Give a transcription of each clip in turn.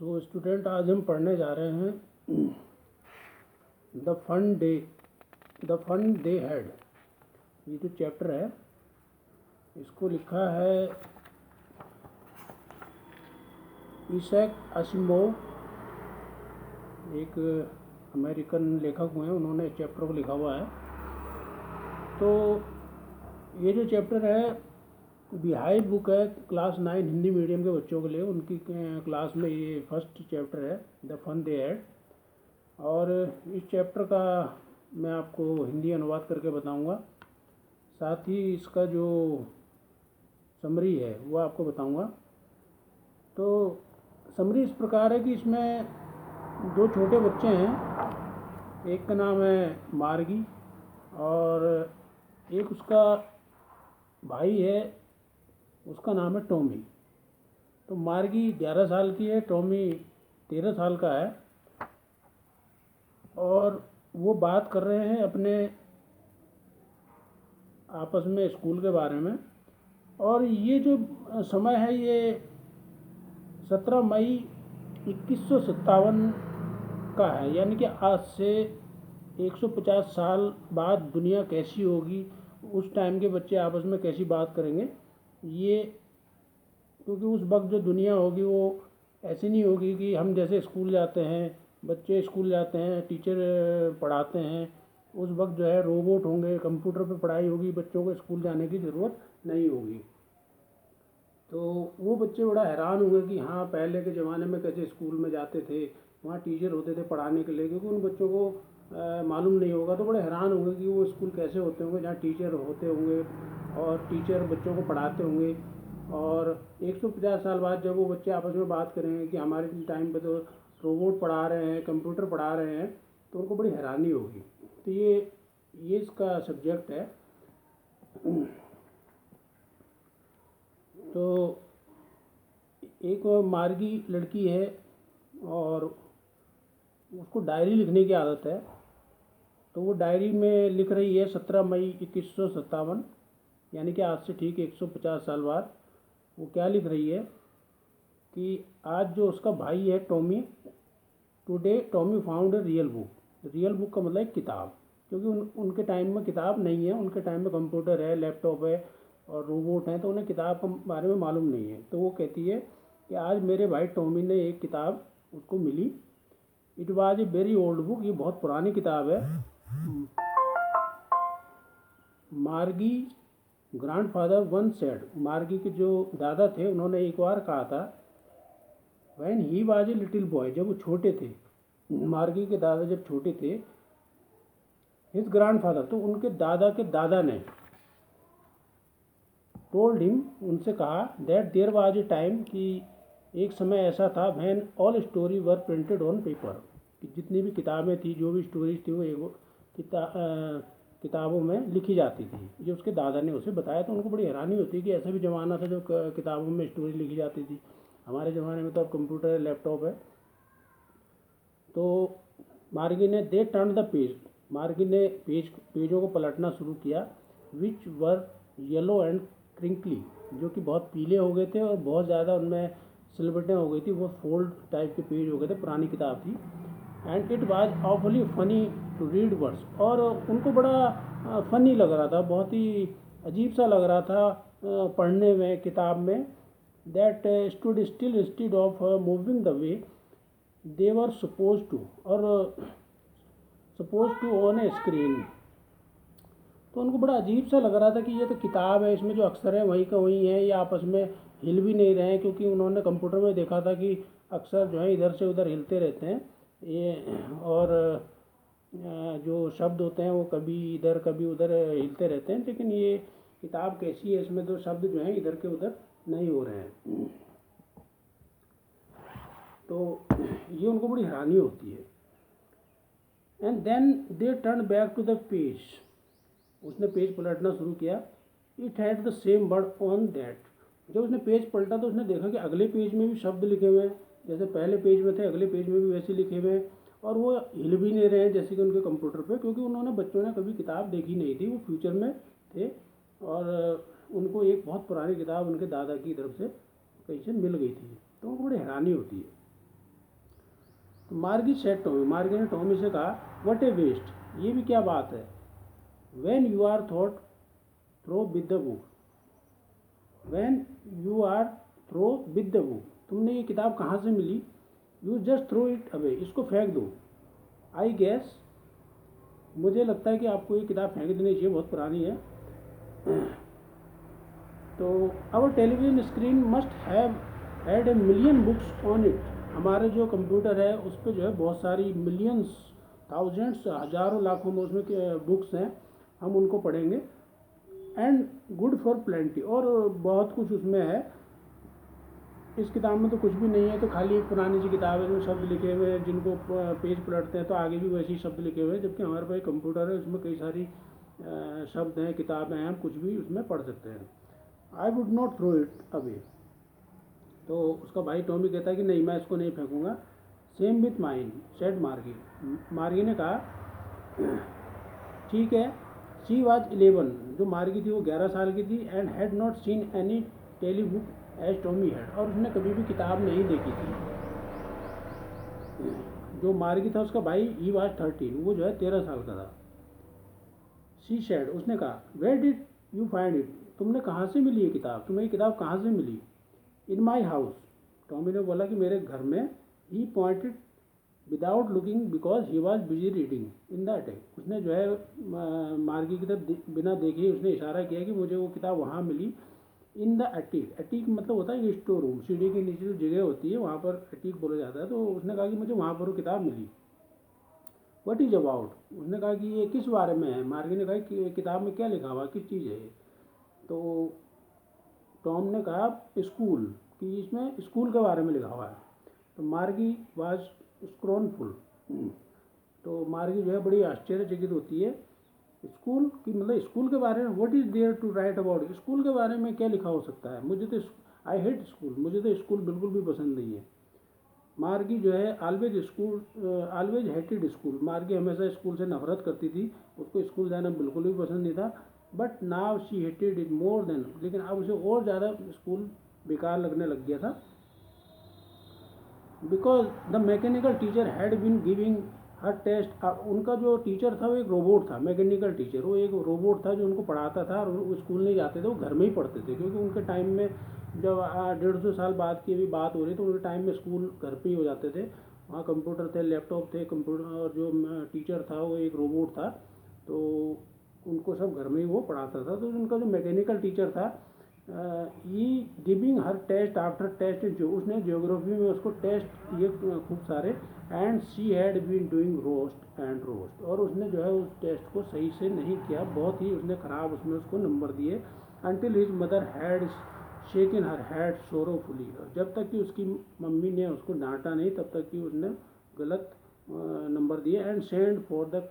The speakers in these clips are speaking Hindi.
सो स्टूडेंट, आज हम पढ़ने जा रहे हैं द फन दे हैड। ये जो चैप्टर है इसको लिखा है ईसैक असिमोव, एक अमेरिकन लेखक हुए हैं, उन्होंने चैप्टर को लिखा हुआ है। तो ये जो चैप्टर है बिहाइव बुक है, क्लास 9 हिंदी मीडियम के बच्चों के लिए। उनकी क्लास में ये फर्स्ट चैप्टर है द फन दे हैड। और इस चैप्टर का मैं आपको हिंदी अनुवाद करके बताऊंगा, साथ ही इसका जो समरी है वो आपको बताऊंगा। तो समरी इस प्रकार है कि इसमें दो छोटे बच्चे हैं, एक का नाम है मार्गी और एक उसका भाई है, उसका नाम है टॉमी। तो मार्गी 11 साल की है, टॉमी 13 साल का है, और वो बात कर रहे हैं अपने आपस में स्कूल के बारे में। और ये जो समय है ये 17 मई 2157 का है, यानी कि आज से 150 साल बाद दुनिया कैसी होगी, उस टाइम के बच्चे आपस में कैसी बात करेंगे ये। क्योंकि उस वक्त जो दुनिया होगी वो ऐसी नहीं होगी कि हम जैसे स्कूल जाते हैं, बच्चे स्कूल जाते हैं, टीचर पढ़ाते हैं। उस वक्त जो है रोबोट होंगे, कंप्यूटर पे पढ़ाई होगी, बच्चों को स्कूल जाने की ज़रूरत नहीं होगी। तो वो बच्चे बड़ा हैरान होंगे कि हाँ, पहले के ज़माने में कैसे स्कूल में जाते थे, वहाँ टीचर होते थे पढ़ाने के लिए। क्योंकि उन बच्चों को मालूम नहीं होगा, तो बड़े हैरान होंगे कि वो स्कूल कैसे होते होंगे जहाँ टीचर होते होंगे और टीचर बच्चों को पढ़ाते होंगे। और 150 साल बाद जब वो बच्चे आपस में बात करेंगे कि हमारे टाइम पे तो रोबोट पढ़ा रहे हैं, कंप्यूटर पढ़ा रहे हैं, तो उनको बड़ी हैरानी होगी। तो ये इसका सब्जेक्ट है। तो एक मार्गी लड़की है और उसको डायरी लिखने की आदत है। तो वो डायरी में लिख रही है 17 मई 2157, यानी कि आज से ठीक 150 साल बाद। वो क्या लिख रही है कि आज जो उसका भाई है Tommy, today Tommy found a real book. Real book का मतलब एक किताब, क्योंकि उनके टाइम में किताब नहीं है। उनके टाइम में कंप्यूटर है, लैपटॉप है और रोबोट हैं, तो उन्हें किताब के बारे में मालूम नहीं है। तो वो कहती है कि आज मेरे भाई टॉमी ने एक किताब उसको मिली। It was a very old book, ये बहुत पुरानी किताब है। मार्गी ग्रैंडफादर वन सेड, मार्गी के जो दादा थे उन्होंने एक बार कहा था, when he was a little boy, जब वो छोटे थे, मार्गी के दादा जब छोटे थे, हिज ग्रैंडफादर, तो उनके दादा के दादा ने टोल्ड हिम, उनसे कहा, that there was a time, कि एक समय ऐसा था, when all story were printed on paper, कि जितनी भी किताबें थी, जो भी स्टोरीज थी, वो एक किताबों में लिखी जाती थी। जो उसके दादा ने उसे बताया, तो उनको बड़ी हैरानी होती है कि ऐसा भी ज़माना था जो किताबों में स्टोरी लिखी जाती थी। हमारे ज़माने में तो अब कंप्यूटर, लैपटॉप है। तो मार्गी ने दे टर्न द पेज, मार्गी ने पेजों को पलटना शुरू किया, विच वर येलो एंड क्रिंकली, जो कि बहुत पीले हो गए थे और बहुत ज़्यादा उनमें सिलवटें हो गई थी, वो फोल्ड टाइप के पेज हो गए थे, पुरानी किताब थी। And it was awfully funny to read words, और उनको बड़ा फ़नी लग रहा था, बहुत ही अजीब सा लग रहा था पढ़ने में किताब में। That stood still instead of moving the way they were supposed to, और supposed to on a screen. तो उनको बड़ा अजीब सा लग रहा था कि ये तो किताब है, इसमें जो अक्षर है वहीं का वहीं है, ये आपस में हिल भी नहीं रहे हैं। क्योंकि उन्होंने कंप्यूटर में देखा था कि अक्षर जो है इधर से उधर हिलते रहते हैं ये, और जो शब्द होते हैं वो कभी इधर कभी उधर हिलते रहते हैं। लेकिन ये किताब कैसी है, इसमें तो शब्द जो हैं इधर के उधर नहीं हो रहे हैं। तो ये उनको बड़ी हैरानी होती है। And then they turn back to the page, उसने पेज पलटना शुरू किया। It had the same word on that, जब उसने पेज पलटा तो उसने देखा कि अगले पेज में भी शब्द लिखे हुए हैं, जैसे पहले पेज में थे अगले पेज में भी वैसे लिखे हुए हैं, और वो हिल भी नहीं रहे हैं जैसे कि उनके कंप्यूटर पे। क्योंकि उन्होंने बच्चों ने कभी किताब देखी नहीं थी, वो फ्यूचर में थे, और उनको एक बहुत पुरानी किताब उनके दादा की तरफ से कहीं से मिल गई थी। तो उनको बड़ी हैरानी होती है। मार्गी सेड टॉमी, मार्गी ने टॉमी से कहा, व्हाट ए वेस्ट, ये भी क्या बात है। When you are thought through with the book, when you are through with the book, तुमने ये किताब कहाँ से मिली। You just throw it away, इसको फेंक दो। आई गैस, मुझे लगता है कि आपको ये किताब फेंक देनी चाहिए, बहुत पुरानी है। तो our television screen must have had a million books on it, हमारे जो कंप्यूटर है उस पर जो है बहुत सारी मिलियंस, थाउजेंड्स, हज़ारों लाखों में उसमें बुक्स हैं, हम उनको पढ़ेंगे। एंड गुड फॉर प्लेंटी, और बहुत कुछ उसमें है। इस किताब में तो कुछ भी नहीं है, तो खाली एक पुरानी सी किताब है जो शब्द लिखे हुए हैं, जिनको पेज पलटते हैं तो आगे भी वैसे ही शब्द लिखे हुए हैं, जबकि हमारे पास एक कंप्यूटर है उसमें कई सारी शब्द हैं, किताबें हैं, हम कुछ भी उसमें पढ़ सकते हैं। I would not throw it away, तो उसका भाई टॉमी कहता है कि नहीं, मैं इसको नहीं फेंकूंगा। सेम विथ माइन सेड मार्गी, मार्गी ने कहा ठीक है। शी वॉज 11, जो मार्गी थी वो 11 साल की थी। And had not seen any telebook as Tommy had, और उसने कभी भी किताब नहीं देखी थी। जो मार्गी था उसका भाई, ही वॉज 13, वो जो है 13 साल का था। शी शेड, उसने कहा, where did you find it, तुमने कहाँ से मिली ये किताब, तुम्हें ये किताब कहाँ से मिली। इन माई हाउस, टॉमी ने बोला कि मेरे घर में। He pointed without looking because he was busy reading in the attic, उसने जो है मार्गी की तरफ बिना देखे उसने इशारा किया कि मुझे वो किताब वहाँ मिली। इन द अटीक, अटीक मतलब होता है स्टोर रूम, सीढ़ी के नीचे जो जगह होती है वहाँ पर अटीक बोला जाता है। तो उसने कहा कि मुझे वहाँ पर वो किताब मिली। व्हाट इज़ अबाउट, उसने कहा कि ये किस बारे में है। मार्गी ने कहा कि किताब में क्या लिखा हुआ, किस चीज़ है ये। तो टॉम ने कहा स्कूल, कि इसमें स्कूल के बारे में लिखा हुआ है। तो मार्गी वाज स्क्रॉनफुल, तो मार्गी जो है बड़ी आश्चर्यचकित होती है। स्कूल की मतलब स्कूल के बारे में, what is there to write about, school के बारे में क्या लिखा हो सकता है। मुझे तो आई हेट स्कूल, मुझे तो स्कूल बिल्कुल भी पसंद नहीं है। मार्गी जो है ऑलवेज हेटेड स्कूल, मार्गी हमेशा स्कूल से नफरत करती थी, उसको स्कूल जाना बिल्कुल भी पसंद नहीं था। But now she hated it more than, लेकिन अब उसे और ज़्यादा स्कूल बेकार लगने लग गया था। Because the mechanical teacher had been giving her test, उनका जो टीचर था वो एक रोबोट था, मैकेनिकल टीचर, वो एक रोबोट था जो उनको पढ़ाता था। और वो स्कूल नहीं जाते थे, वो घर में ही पढ़ते थे, क्योंकि उनके टाइम में जब 150 साल बाद की अभी बात हो रही, तो उनके टाइम में स्कूल घर पे ही हो जाते थे। वहाँ कंप्यूटर थे, लैपटॉप थे, कंप्यूटर, और जो टीचर था वो एक रोबोट था, तो उनको सब घर में ही वो पढ़ाता था। तो उनका जो मैकेनिकल टीचर था, ये giving her test after test, जो उसने ज्योग्राफी में उसको टेस्ट किए खूब सारे। And she had been doing roast and roast, और उसने जो है उस टेस्ट को सही से नहीं किया, बहुत ही उसने ख़राब उसमें उसको नंबर दिए। Until his mother had shaken her head sorrowfully, जब तक कि उसकी मम्मी ने उसको डांटा नहीं तब तक कि उसने गलत नंबर दिए। And send for the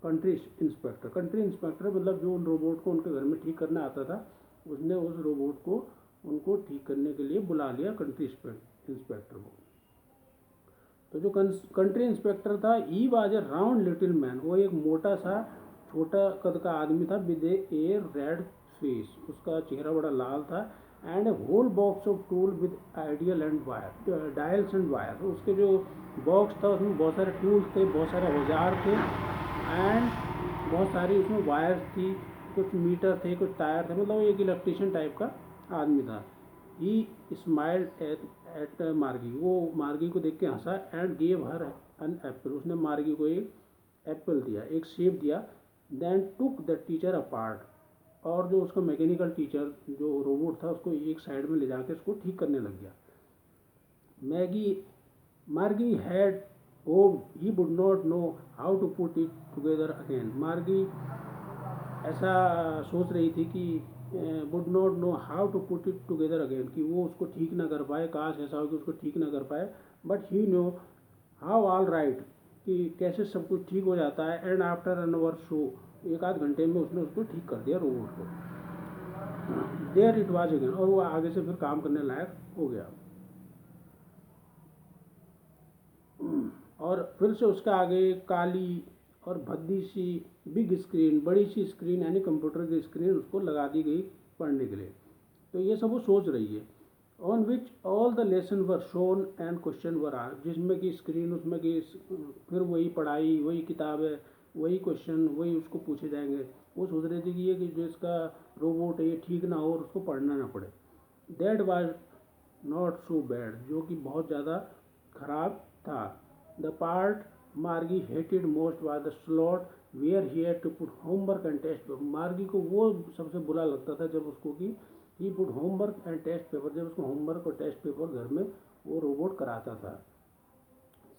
country inspector, country inspector मतलब जो उन रोबोट को उनके घर में ठीक करना आता था, उसने उस रोबोट को उनको ठीक करने के लिए बुला लिया, कंट्री इंस्पेक्टर को। तो जो कंट्री इंस्पेक्टर था, he was a round little man, वो एक मोटा सा छोटा कद का आदमी था। विद ए रेड फेस, उसका चेहरा बड़ा लाल था। And a whole box of tool with ideal and wire, dials and wire, तो उसके जो बॉक्स था उसमें बहुत सारे टूल्स थे, बहुत सारे औजार थे, एंड बहुत सारी उसमें वायर्स थी, कुछ मीटर थे, कुछ टायर थे, मतलब एक इलेक्ट्रिशियन टाइप का आदमी था। ही स्माइल्ड एट मार्गी, वो मार्गी को देख के हंसा। And gave her an apple, उसने मार्गी को एक एप्पल दिया, एक सेब दिया। Then took the teacher apart, और जो उसका मैकेनिकल टीचर जो रोबोट था उसको एक साइड में ले जाके उसको ठीक करने लग गया। Margie had hoped he would not know how to put it together again, Margie ऐसा सोच रही थी कि would not know how to put it together again, कि वो उसको ठीक ना कर पाए, काश ऐसा हो कि उसको ठीक ना कर पाए। But he know how all right, कि कैसे सब कुछ ठीक हो जाता है। And after an hour show, एक आध घंटे में उसने उसको ठीक कर दिया रोबोट को। देयर इट वाज अगेन, और वो आगे से फिर काम करने लायक हो गया। और फिर से उसका आगे काली और भद्दी सी बिग स्क्रीन, बड़ी सी स्क्रीन यानी कंप्यूटर की स्क्रीन उसको लगा दी गई पढ़ने के लिए। तो ये सब वो सोच रही है। On which all the lesson were shown and question were are, जिसमें कि स्क्रीन उसमें कि फिर वही पढ़ाई, वही किताब है, वही क्वेश्चन, वही उसको पूछे जाएंगे। वो सोच रही थी कि ये कि जो इसका रोबोट है ये ठीक ना हो और उसको पढ़ना ना पड़े। That was not so bad, जो कि बहुत ज़्यादा खराब था। The part Margie hated most was the slot where he had to put homework and test paper. Margie को वो सबसे बुरा लगता था जब उसको कि he put homework and test paper, जब उसको होमवर्क और टेस्ट पेपर घर में वो रोबोट कराता था।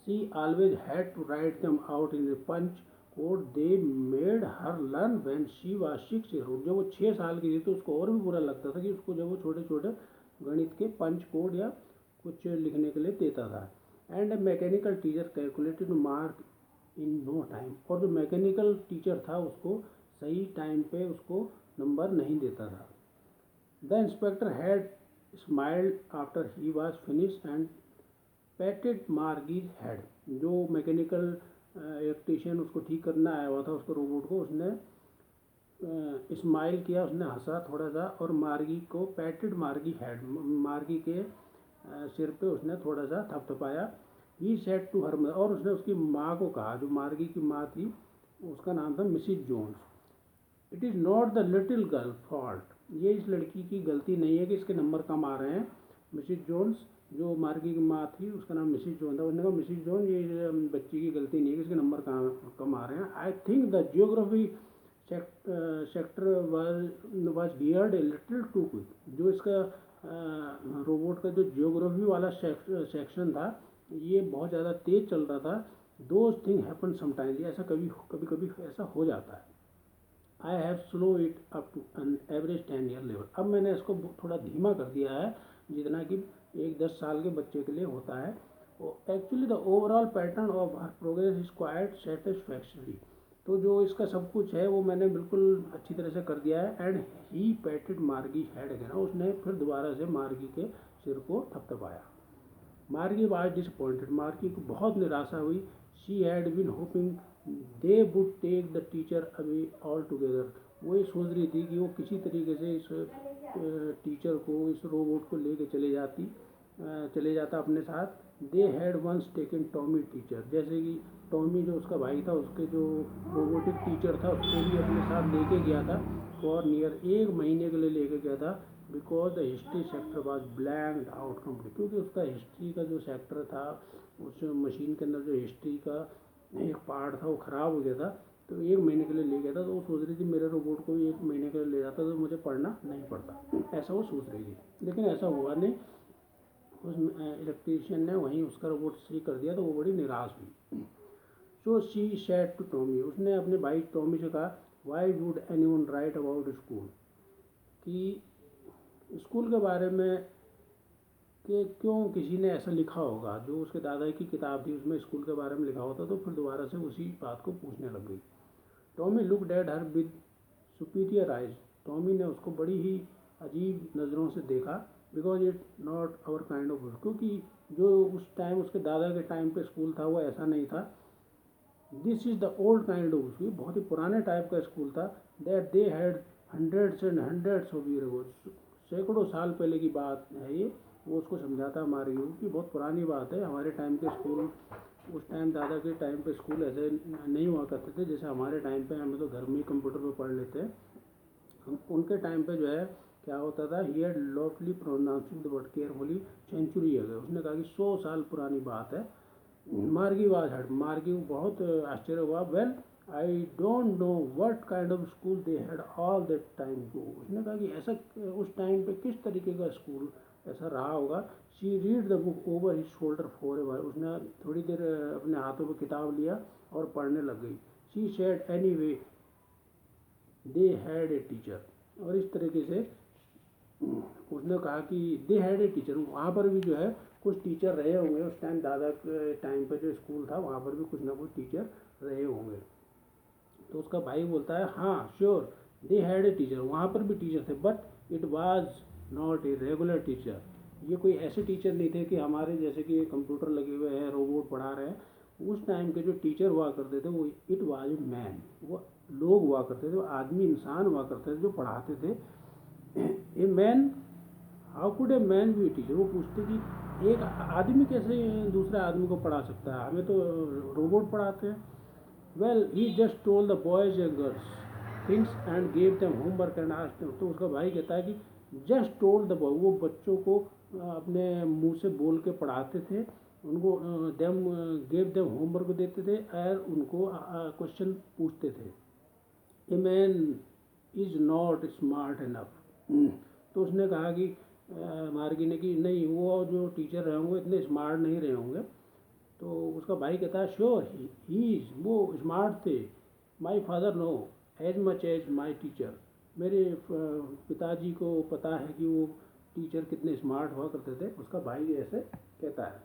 She always had to write them out in the punch code they made her learn when she was 6 year old. जब वो 6 साल की थी तो उसको और भी बुरा लगता था कि उसको जब वो छोटे छोटे गणित के पंच कोड या कुछ लिखने के लिए देता था। And a mechanical teacher calculated mark in no time, और जो मैकेनिकल टीचर था उसको सही टाइम पे उसको नंबर नहीं देता था। The inspector had smiled after he was finish and patted Margie's head. जो मैकेनिकल इलेक्ट्रीशियन उसको ठीक करना आया हुआ था उसको रोबोट को, उसने स्माइल किया, उसने हंसा थोड़ा सा और मार्गी को पैटेड मार्गी हेड, मार्गी के सिर पे उसने थोड़ा सा थपथपाया। ही सेड टू हर, और उसने उसकी माँ को कहा, जो मार्गी की माँ थी उसका नाम था Mrs Jones, it is not the little girl fault, ये इस लड़की की गलती नहीं है कि इसके नंबर कम आ रहे हैं। मिसिज जोन्स, जो मार्गी की माँ थी उसका नाम मिसिज जोन था, उसने कहा मिसिज जोन ये बच्ची की गलती नहीं है कि इसके नंबर कम आ रहे हैं। I think the geography sector was geared a little too quick. जो इसका रोबोट का जो जियोग्राफी वाला सेक्शन था ये बहुत ज़्यादा तेज़ चल रहा था। दोज थिंग हैपन समटाइम्स, ऐसा कभी कभी ऐसा हो जाता है। I have slow it up to an average 10 year level, अब मैंने इसको थोड़ा धीमा कर दिया है जितना कि एक 10 साल के बच्चे के लिए होता है। Actually the overall pattern of her progress is quite satisfactory, तो जो इसका सब कुछ है वो मैंने बिल्कुल अच्छी तरह से कर दिया है। एंड ही पैटेड मार्गी हेड अगेन, उसने फिर दोबारा से मार्गी के सिर को थपथपाया। मार्गी वाज डिसअपॉइंटेड, मार्गी को बहुत निराशा हुई। She had been hoping they would take the teacher away altogether, वो ये सोच रही थी कि वो किसी तरीके से इस टीचर को, इस रोबोट को लेके चले जाता अपने साथ। They had once taken Tommy teacher, जैसे कि टॉमी जो उसका भाई था उसके जो रोबोटिक टीचर था उसको भी अपने साथ लेके गया था फॉर नियर 1 महीने के लिए लेके गया था। Because the history sector was blanked out complete, क्योंकि उसका हिस्ट्री का जो सेक्टर था उस मशीन के अंदर जो हिस्ट्री का एक पार्ट था वो ख़राब हो गया था, तो 1 महीने के लिए ले गया था। तो वो सोच रही थी मेरे रोबोट को भी 1 महीने के लिए ले जाता तो मुझे पढ़ना नहीं पड़ता, ऐसा वो सोच रही थी। लेकिन ऐसा हुआ नहीं, उस इलेक्ट्रीशियन ने वहीं उसका रोबोट सही कर दिया तो वो बड़ी निराश हुई। So she said to Tommy, उसने अपने भाई टॉमी से कहा, why would anyone write about school, कि स्कूल के बारे में कि क्यों किसी ने ऐसा लिखा होगा। जो उसके दादा की किताब थी उसमें स्कूल के बारे में लिखा होता, तो फिर दोबारा से उसी बात को पूछने लग गई। Tommy look at her with superior eyes, Tommy ने उसको बड़ी ही अजीब नज़रों से देखा। Because it not our kind of, क्योंकि जो उस टाइम उसके दादा के टाइम पे स्कूल था वो ऐसा नहीं था। This is the old kind of school, बहुत ही पुराने टाइप का स्कूल था। That they had hundreds and hundreds of year ago, सैकड़ों साल पहले की बात है ये। वो उसको समझाता हमारी की बहुत पुरानी बात है, हमारे टाइम के स्कूल, उस टाइम दादा के टाइम पे स्कूल ऐसे नहीं हुआ करते थे जैसे हमारे टाइम पे, हमें तो घर में ही कंप्यूटर पे पढ़ लेते हैं। हम उनके टाइम पे जो है क्या होता था, he had loftily pronouncing the word carefully century है, उसने कहा कि 100 साल पुरानी बात है। मार्गी वाज हर्ट, मार्गी बहुत आश्चर्य हुआ। Well I don't know what kind of school they had all that time go, उसने कहा कि ऐसा उस टाइम पे किस तरीके का स्कूल ऐसा रहा होगा। She read the book over his shoulder for ever, उसने थोड़ी देर अपने हाथों पर किताब लिया और पढ़ने लग गई। She said any way they had a teacher, और इस तरीके से उसने कहा कि दे हैड ए टीचर, वहाँ पर भी जो है कुछ टीचर रहे होंगे उस टाइम, दादा के टाइम पे जो स्कूल था वहाँ पर भी कुछ ना कुछ टीचर रहे होंगे। तो उसका भाई बोलता है हाँ sure they had a teacher, वहाँ पर भी टीचर थे, but it was not a regular teacher, ये कोई ऐसे टीचर नहीं थे कि हमारे जैसे कि कंप्यूटर लगे हुए हैं रोबोट पढ़ा रहे हैं। उस टाइम के जो टीचर हुआ करते थे वो इट वाज ए मैन, वो लोग हुआ करते थे, वो आदमी इंसान हुआ करते थे जो पढ़ाते थे। A man how could a man B teacher, वो पूछते कि एक आदमी कैसे दूसरे आदमी को पढ़ा सकता है, हमें तो रोबोट पढ़ाते हैं। Well he just told the boys and girls things and gave them homework and asked them. तो उसका भाई कहता है कि जस्ट टोल्ड द बॉय, वो बच्चों को अपने मुंह से बोल के पढ़ाते थे, उनको देम गेव देम होमवर्क देते थे और उनको क्वेश्चन पूछते थे। A man is not smart enough. तो उसने कहा कि मार्गी ने कि नहीं, वो जो टीचर रहे होंगे इतने स्मार्ट नहीं रहे होंगे। तो उसका भाई कहता है श्योर ही इज, वो स्मार्ट थे। My father know as much as my teacher, मेरे पिताजी को पता है कि वो टीचर कितने स्मार्ट हुआ करते थे। उसका भाई ऐसे कहता है।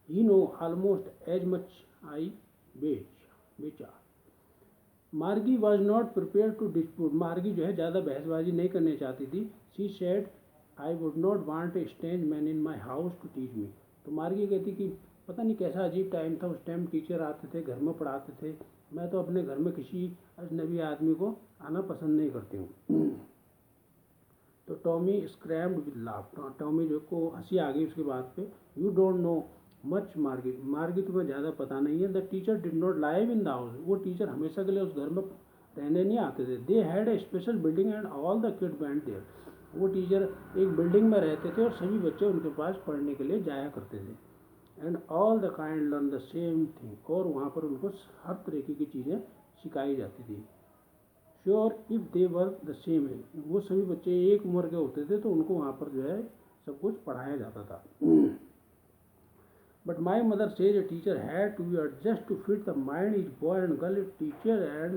He know almost as much I betcha. Margie was not prepare to dispute, Margie जो है ज़्यादा बहसबाजी नहीं करनी चाहती थी। She said I would not want a strange man in my house to teach me. तो मार्गी कहती कि पता नहीं कैसा अजीब टाइम था, उस टाइम टीचर आते थे, घर में पढ़ाते थे, मैं तो अपने घर में किसी अजनबी आदमी को आना पसंद नहीं करती हूँ। तो टॉमी स्क्रैम्ड विद लाफ, टॉमी जो को हंसी आ गई उसके बात पे। यू डोंट नो मच मार्गी, मार्गी तुम्हें ज़्यादा पता नहीं है। The teacher did not live in the house, वो टीचर हमेशा के लिए उस घर में रहने नहीं आते थे। They had a special building and all the kid went there, वो टीचर एक बिल्डिंग में रहते थे और सभी बच्चे उनके पास पढ़ने के लिए जाया करते थे। And all the kind learn the same thing, और वहाँ पर उनको हर तरीके की चीज़ें सिखाई जाती थी। Sure if they were the same age, वो सभी बच्चे एक उम्र के होते थे तो उनको वहाँ पर जो है सब कुछ पढ़ाया जाता था। But my mother says a teacher had to be adjust to fit the mind is boy and girl teacher and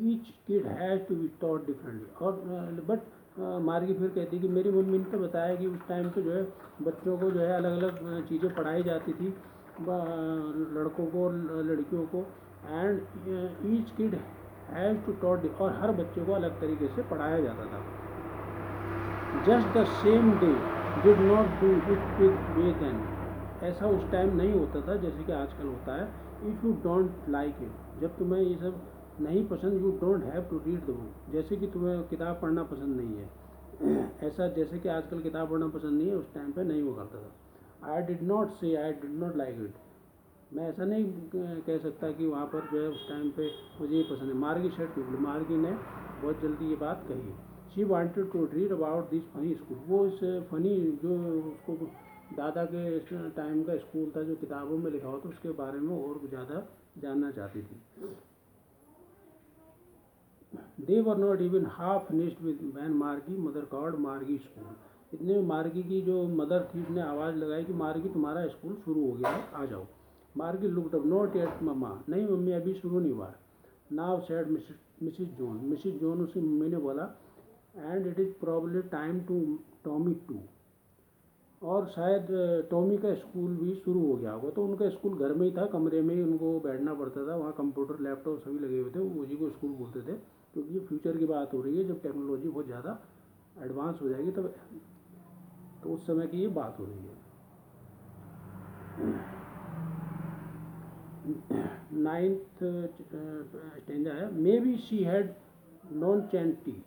each kid has to be taught differently. और बट मार्गी फिर कहती कि मेरी मम्मी ने तो बताया कि उस टाइम पे जो है बच्चों को जो है अलग अलग चीज़ें पढ़ाई जाती थी, लड़कों को लड़कियों को, and each kid has to taught, और हर बच्चे को अलग तरीके से पढ़ाया जाता था। Just the same day did not do it with way then, ऐसा उस टाइम नहीं होता था जैसे कि आजकल होता है। If you don't like it, जब तुम्हें ये सब नहीं पसंद, you don't have to read the book, जैसे कि तुम्हें किताब पढ़ना पसंद नहीं है, ऐसा जैसे कि आजकल किताब पढ़ना पसंद नहीं है, उस टाइम पे नहीं हुआ करता था। आई डिड नॉट से I did not like it, मैं ऐसा नहीं कह सकता कि वहाँ पर जो है उस टाइम पे मुझे ये पसंद है। मार्गी सेड क्विकली, मार्गी ने बहुत जल्दी ये बात कही। She wanted to read about this funny school, वो इस फनी जो उसको दादा के टाइम का स्कूल था जो किताबों में लिखा हुआ था उसके बारे में और ज़्यादा जानना चाहती थी। They were not even half finished with when Margie mother called Margie school, इतने में मार्गी की जो मदर थी उसने आवाज़ लगाई कि मार्गी तुम्हारा स्कूल शुरू हो गया है, आ जाओ। Margie looked up, not yet mamma, नहीं मम्मी अभी शुरू नहीं हुआ। Now said Mrs John, Mrs John उसकी मम्मी ने बोला, and it is probably time to Tommy too, और शायद टॉमी का स्कूल भी शुरू हो गया होगा। तो उनका स्कूल घर में ही था, कमरे में ही उनको बैठना पड़ता था, वहाँ कंप्यूटर लैपटॉप सभी लगे हुए थे, वो उसी को स्कूल बोलते थे। क्योंकि ये फ्यूचर की बात हो रही है, जब टेक्नोलॉजी बहुत ज़्यादा एडवांस हो जाएगी तब, तो उस समय की ये बात हो रही है। नाइन्थ स्टेंजा है, maybe she had non chanty,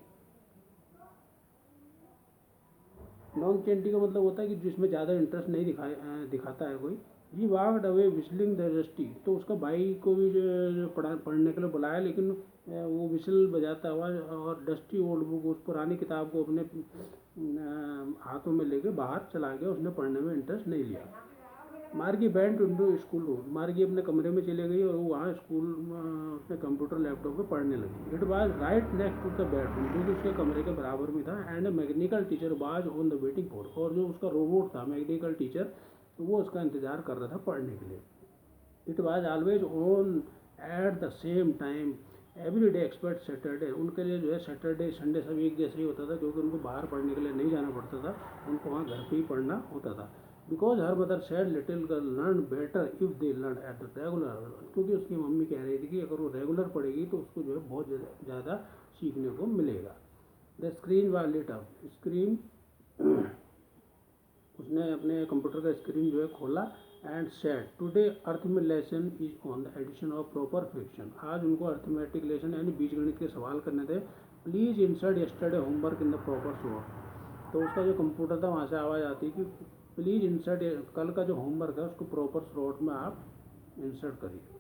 non chanty का मतलब होता है कि जिसमें ज़्यादा इंटरेस्ट नहीं दिखाता है कोई। He walked away whistling the rusty, तो उसका भाई को भी जो पढ़ने के लिए बुलाया, लेकिन वो विसल बजाता हुआ और डस्टी ओल्ड बुक, उस पुरानी किताब को अपने हाथों में लेके बाहर चला गया, उसने पढ़ने में इंटरेस्ट नहीं लिया। मार्गी वेंट इनटू स्कूल रूम, मार्गी अपने कमरे में चले गई और वहाँ स्कूल उसने कंप्यूटर लैपटॉप पे पढ़ने लगी। It was right next to the bedroom, जो कि उसके कमरे के बराबर में था। And mechanical teacher was on the waiting for, और जो उसका रोबोट था मैकेनिकल टीचर, वो उसका इंतज़ार कर रहा था पढ़ने के लिए। It was always on at the same time every day expert Saturday, उनके लिए जो है सैटरडे संडे सब एक जैसे ही होता था, क्योंकि उनको बाहर पढ़ने के लिए नहीं जाना पड़ता था, उनको वहाँ घर पे ही पढ़ना होता था। Because her mother sad little girl learn better if they learn at the regular, क्योंकि उसकी मम्मी कह रही थी कि अगर वो रेगुलर पढ़ेगी तो उसको जो है बहुत ज़्यादा सीखने को मिलेगा। The screen was lit up, screen उसने अपने कंप्यूटर का स्क्रीन जो है खोला। And said today arithmetic lesson is on the addition of proper fraction, आज उनको अर्थमेटिक लेसन यानी बीजगणित के सवाल करने थे। Please insert yesterday homework in the proper sort, तो उसका जो कंप्यूटर था वहाँ से आवाज़ आती है कि प्लीज़ इंसर्ट, कल का जो होमवर्क है उसको प्रॉपर स्लॉट में आप इंसर्ट करिए।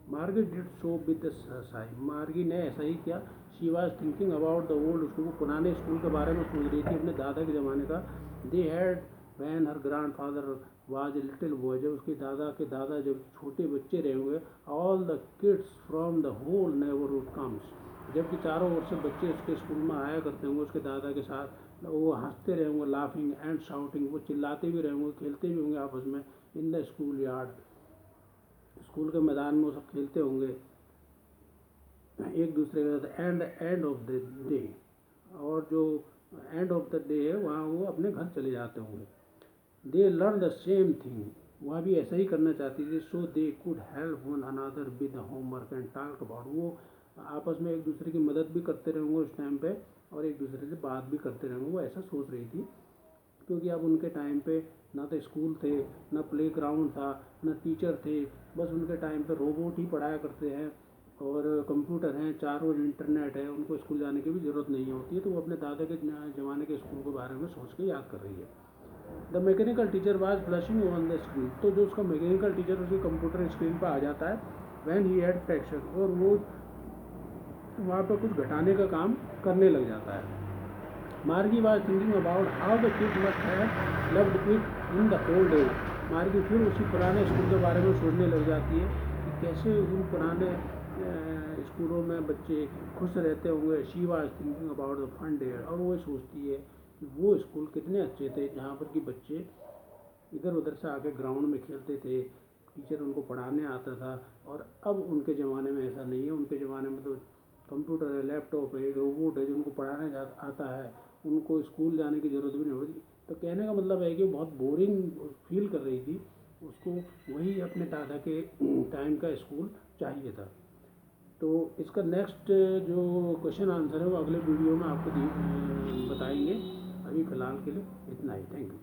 मार्गी डिड सो विद साई, मार्गी ने ऐसा ही किया। She was thinking about the old school, पुराने स्कूल के बारे में सोच रही थी, अपने दादा के ज़माने का। They had when her grand father was a little boy, जब उसके दादा जब छोटे बच्चे रहे होंगे। All the kids from the whole neighbourhood comes, जबकि चारों ओर से बच्चे उसके स्कूल में आया करते होंगे उसके दादा के साथ। वो हंसते रहे होंगे, लाफिंग एंड शाउटिंग, वो चिल्लाते भी रहे होंगे, खेलते भी होंगे आपस में। In the school yard, school के मैदान में वो सब खेलते होंगे एक दूसरे के साथ। And end of the day, और जो एंड ऑफ द डे है वहाँ वो अपने घर चले जाते होंगे। They learn the same thing, वहाँ भी ऐसा ही करना चाहती थी। So they could help one another with homework and talk about, वो आपस में एक दूसरे की मदद भी करते रहेंगे उस टाइम पे, और एक दूसरे से बात भी करते रहेंगे। वो ऐसा सोच रही थी क्योंकि अब उनके टाइम पे ना तो स्कूल थे, ना प्ले ग्राउंड था, ना टीचर थे। बस उनके टाइम पे रोबोट ही पढ़ाया करते हैं और कंप्यूटर हैं, चारों इंटरनेट है, उनको स्कूल जाने की भी ज़रूरत नहीं होती है। तो वो अपने दादा के ज़माने के स्कूल के बारे में सोच के याद कर रही है। The mechanical teacher was flushing on the screen, तो जो उसका मैकेनिकल टीचर उसके कंप्यूटर स्क्रीन पर आ जाता है। वैन ही हैड फ्रैक्शन, और वो वहाँ पर कुछ घटाने का काम करने लग जाता है। मार्गी was thinking about how the kid must have loved it in the old days, मार्गी फिर उसी पुराने स्कूल के बारे में सोचने लग जाती है कि कैसे उन पुराने स्कूलों में बच्चे खुश रहते होंगे। She was thinking about the fun day, और वो सोचती है कि वो स्कूल कितने अच्छे थे जहाँ पर कि बच्चे इधर उधर से आके ग्राउंड में खेलते थे, टीचर उनको पढ़ाने आता था। और अब उनके ज़माने में ऐसा नहीं है, उनके ज़माने में तो कंप्यूटर है, लैपटॉप है, रोबोट है जो उनको पढ़ाने आता है, उनको स्कूल जाने की ज़रूरत भी नहीं होती। तो कहने का मतलब है कि वो बहुत बोरिंग फील कर रही थी, उसको वही अपने दादा के टाइम का स्कूल चाहिए था। तो इसका नेक्स्ट जो क्वेश्चन आंसर है वो अगले वीडियो में आपको बताएंगे। अभी फ़िलहाल के लिए इतना ही, थैंक यू।